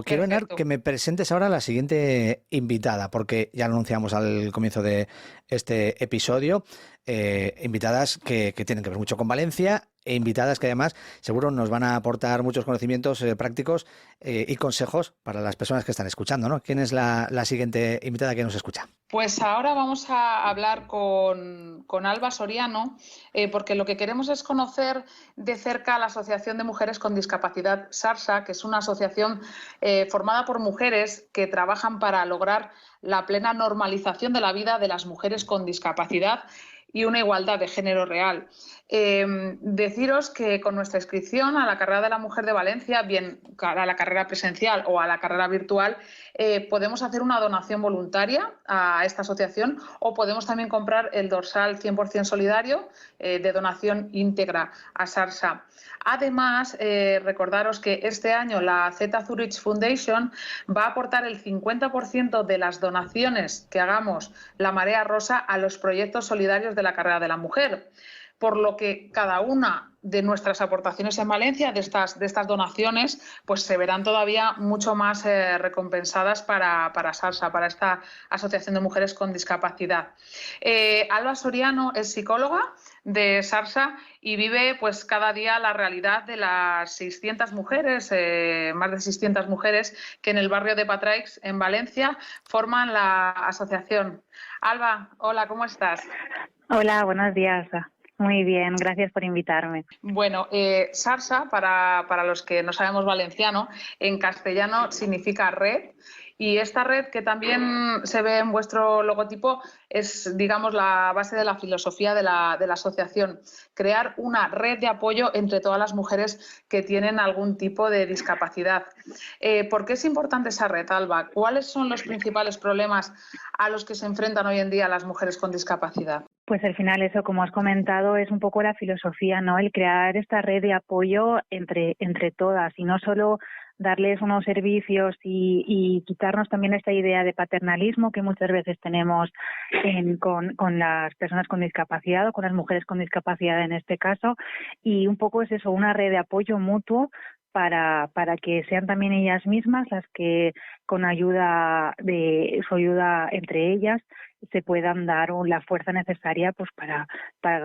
Quiero, Enar, Perfecto. que me presentes ahora a la siguiente invitada, porque ya lo anunciamos al comienzo de este episodio. Invitadas que tienen que ver mucho con Valencia e invitadas que además seguro nos van a aportar muchos conocimientos prácticos y consejos para las personas que están escuchando, ¿no? ¿Quién es la siguiente invitada que nos escucha? Pues ahora vamos a hablar con Alba Soriano, porque lo que queremos es conocer de cerca a la Asociación de Mujeres con Discapacidad SARSA, que es una asociación formada por mujeres que trabajan para lograr la plena normalización de la vida de las mujeres con discapacidad y una igualdad de género real. Deciros que con nuestra inscripción a la carrera de la mujer de Valencia, bien a la carrera presencial o a la carrera virtual, podemos hacer una donación voluntaria a esta asociación o podemos también comprar el dorsal 100% solidario de donación íntegra a SARSA. Además, recordaros que este año la Z Zurich Foundation va a aportar el 50% de las donaciones que hagamos la Marea Rosa a los proyectos solidarios de la carrera de la mujer, por lo que cada una de nuestras aportaciones en Valencia, de estas donaciones, pues se verán todavía mucho más recompensadas para SARSA, para esta Asociación de Mujeres con Discapacidad. Alba Soriano es psicóloga de SARSA y vive pues cada día la realidad de las 600 mujeres, más de 600 mujeres que en el barrio de Patraix, en Valencia, forman la asociación. Alba, hola, ¿cómo estás? Hola, buenos días. Muy bien, gracias por invitarme. Bueno, SARSA, para los que no sabemos valenciano, en castellano significa red. Y esta red, que también se ve en vuestro logotipo, es, digamos, la base de la filosofía de la asociación. Crear una red de apoyo entre todas las mujeres que tienen algún tipo de discapacidad. ¿Por qué es importante esa red, Alba? ¿Cuáles son los principales problemas a los que se enfrentan hoy en día las mujeres con discapacidad? Pues al final eso, como has comentado, es un poco la filosofía, ¿no? El crear esta red de apoyo entre todas y no solo darles unos servicios y quitarnos también esta idea de paternalismo que muchas veces tenemos con las personas con discapacidad o con las mujeres con discapacidad en este caso. Y un poco es eso, una red de apoyo mutuo para que sean también ellas mismas las que con su ayuda entre ellas se puedan dar la fuerza necesaria pues para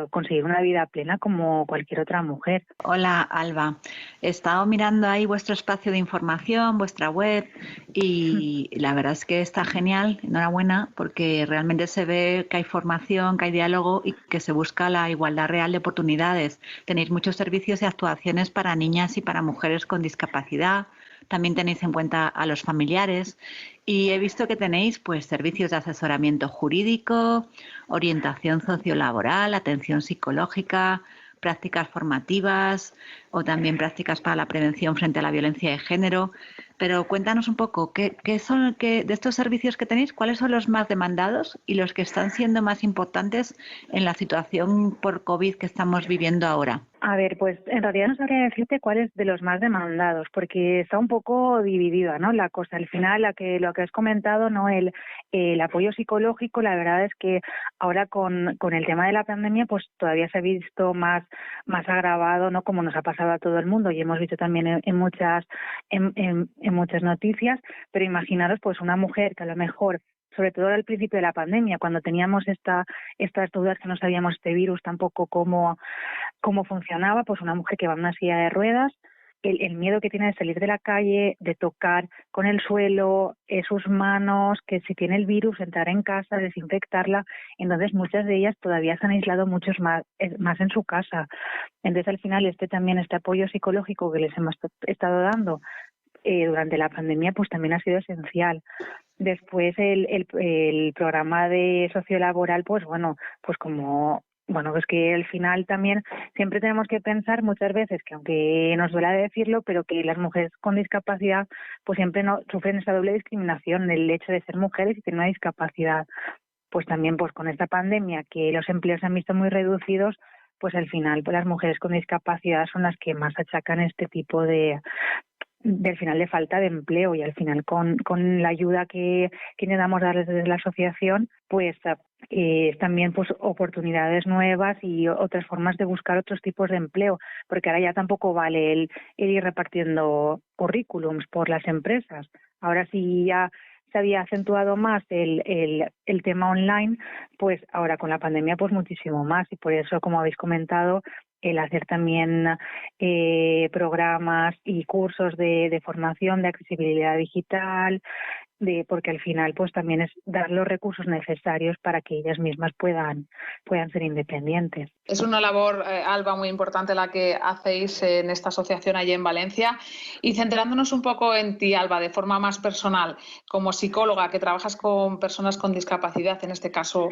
conseguir una vida plena como cualquier otra mujer. Hola, Alba. He estado mirando ahí vuestro espacio de información, vuestra web, y la verdad es que está genial. Enhorabuena, porque realmente se ve que hay formación, que hay diálogo y que se busca la igualdad real de oportunidades. Tenéis muchos servicios y actuaciones para niñas y para mujeres con discapacidad. También tenéis en cuenta a los familiares y he visto que tenéis pues servicios de asesoramiento jurídico, orientación sociolaboral, atención psicológica, prácticas formativas o también prácticas para la prevención frente a la violencia de género. Pero cuéntanos un poco, ¿qué son de estos servicios que tenéis, cuáles son los más demandados y los que están siendo más importantes en la situación por COVID que estamos viviendo ahora? A ver, pues en realidad no sabría decirte cuál es de los más demandados, porque está un poco dividida, ¿no? La cosa, al final, lo que has comentado, ¿no? El apoyo psicológico, la verdad es que ahora con el tema de la pandemia, pues todavía se ha visto más agravado, ¿no? Como nos ha pasado a todo el mundo y hemos visto también en muchas noticias, pero imaginaros, pues una mujer que a lo mejor, sobre todo al principio de la pandemia, cuando teníamos estas dudas que no sabíamos este virus tampoco cómo funcionaba, pues una mujer que va en una silla de ruedas, el miedo que tiene de salir de la calle, de tocar con el suelo, sus manos, que si tiene el virus, entrar en casa, desinfectarla. Entonces muchas de ellas todavía se han aislado muchos más en su casa. Entonces al final este apoyo psicológico que les hemos estado dando durante la pandemia pues también ha sido esencial. Después el programa de sociolaboral, pues es que al final también siempre tenemos que pensar muchas veces que, aunque nos duela decirlo, pero que las mujeres con discapacidad pues siempre no sufren esa doble discriminación, el hecho de ser mujeres y tener una discapacidad. Pues también pues con esta pandemia que los empleos se han visto muy reducidos, pues al final pues las mujeres con discapacidad son las que más achacan este tipo de del final de falta de empleo, y al final con la ayuda que intentamos darles desde la asociación, pues también pues oportunidades nuevas y otras formas de buscar otros tipos de empleo, porque ahora ya tampoco vale el ir repartiendo currículums por las empresas. Ahora sí ya se había acentuado más el tema online, pues ahora con la pandemia pues muchísimo más, y por eso, como habéis comentado, el hacer también programas y cursos de formación de accesibilidad digital, porque al final pues también es dar los recursos necesarios para que ellas mismas puedan ser independientes. Es una labor, Alba, muy importante la que hacéis en esta asociación allí en Valencia. Y centrándonos un poco en ti, Alba, de forma más personal, como psicóloga que trabajas con personas con discapacidad, en este caso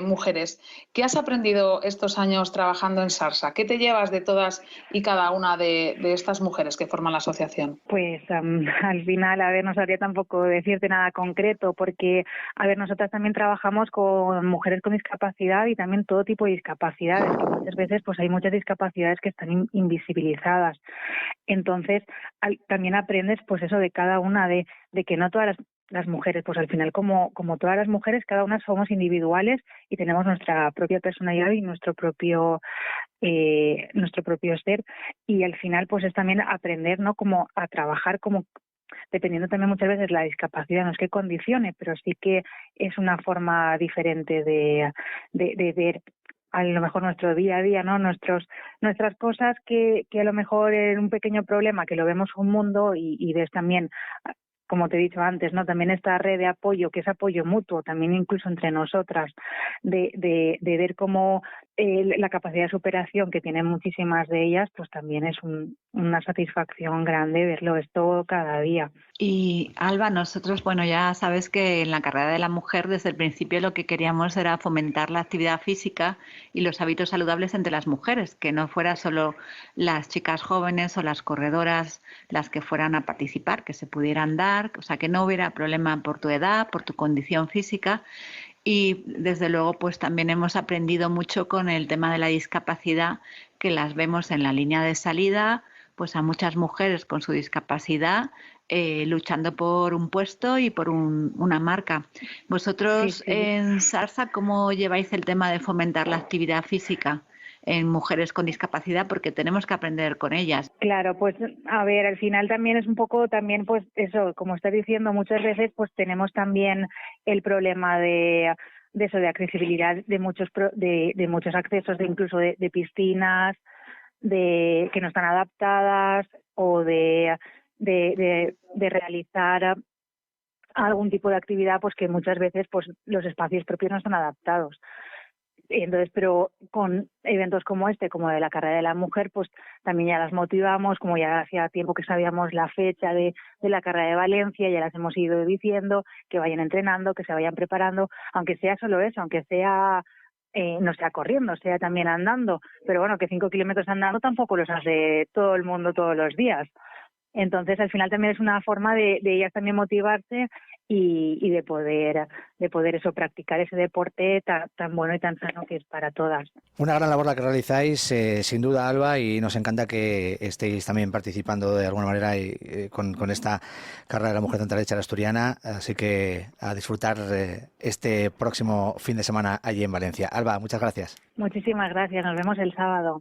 mujeres, ¿qué has aprendido estos años trabajando en SARSA? ¿Qué te llevas de todas y cada una de estas mujeres que forman la asociación? Pues al final, a ver, no sabría tampoco decirte nada concreto, porque, a ver, nosotras también trabajamos con mujeres con discapacidad y también todo tipo de discapacidades, que muchas veces pues hay muchas discapacidades que están invisibilizadas. Entonces, también aprendes pues eso de cada una, de que no todas las mujeres, pues al final como todas las mujeres, cada una somos individuales y tenemos nuestra propia personalidad y nuestro propio ser, y al final pues es también aprender, ¿no?, como a trabajar, como dependiendo también muchas veces la discapacidad, no es que condicione, pero sí que es una forma diferente de ver a lo mejor nuestro día a día, ¿no?, nuestras cosas, que a lo mejor en un pequeño problema que lo vemos un mundo, y ves también, como te he dicho antes, ¿no?, también esta red de apoyo, que es apoyo mutuo, también incluso entre nosotras, de ver cómo la capacidad de superación que tienen muchísimas de ellas, pues también es una satisfacción grande verlo esto cada día. Y Alba, nosotros, bueno, ya sabes que en la carrera de la mujer desde el principio lo que queríamos era fomentar la actividad física y los hábitos saludables entre las mujeres, que no fuera solo las chicas jóvenes o las corredoras las que fueran a participar, que se pudieran dar, o sea, que no hubiera problema por tu edad, por tu condición física. Y desde luego pues también hemos aprendido mucho con el tema de la discapacidad, que las vemos en la línea de salida, pues a muchas mujeres con su discapacidad luchando por un puesto y por una marca. Vosotros Sí. en SARSA, ¿cómo lleváis el tema de fomentar la actividad física en mujeres con discapacidad? Porque tenemos que aprender con ellas. Claro, pues a ver, al final también es un poco también pues eso, como estás diciendo, muchas veces pues tenemos también el problema de eso, de accesibilidad de muchos accesos, de incluso de piscinas, de que no están adaptadas, o de realizar algún tipo de actividad pues que muchas veces pues los espacios propios no están adaptados. Entonces, pero con eventos como este, como de la carrera de la mujer, pues también ya las motivamos, como ya hacía tiempo que sabíamos la fecha de la carrera de Valencia, ya las hemos ido diciendo, que vayan entrenando, que se vayan preparando, aunque sea solo eso, aunque sea no sea corriendo, sea también andando, pero bueno, que 5 kilómetros andando tampoco los hace todo el mundo todos los días. Entonces, al final también es una forma de ellas también motivarse y de poder eso, practicar ese deporte tan bueno y tan sano que es para todas. Una gran labor la que realizáis, sin duda, Alba, y nos encanta que estéis también participando de alguna manera con esta carrera de la mujer de ultraderecha asturiana, así que a disfrutar este próximo fin de semana allí en Valencia. Alba, muchas gracias. Muchísimas gracias, nos vemos el sábado.